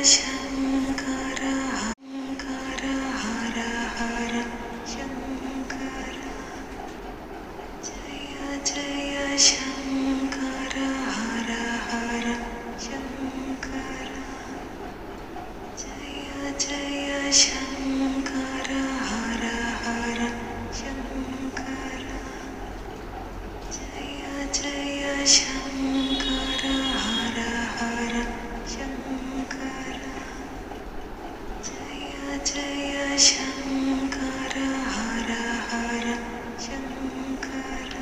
शङ्कर हर हर हर शङ्कर जय जय शङ्कर हर हर शङ्कर जय जय शङ्कर हर हर शङ्कर जय जय शङ्कर हर हर शङ्कर जय जय शङ्कर हर हर शङ्कर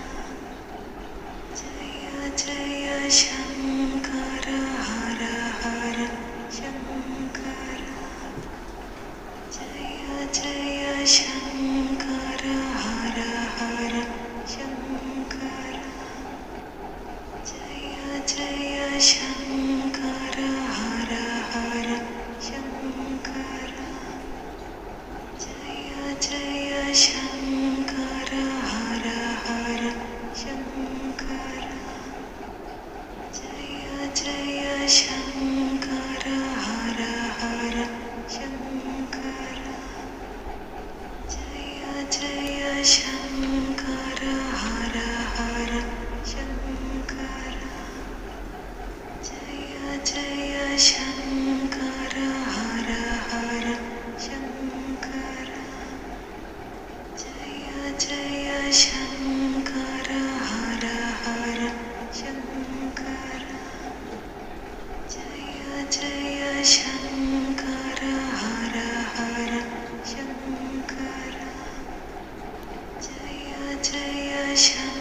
जय जय शङ्कर हर हर शङ्कर जय जय शङ्कर हर हर शङ्कर जय जय शङ्कर हर हर शङ्कर जय जय शङ्कर हर हर शङ्कर जय जय शङ्कर हर हर शङ्कर जय जय शङ्कर हर हर शङ्कर जय जय शङ्कर हर हर शङ्कर जय जय शङ्कर हर हर शङ्कर जय जय शङ्कर हर हर शङ्कर जय जय शङ्कर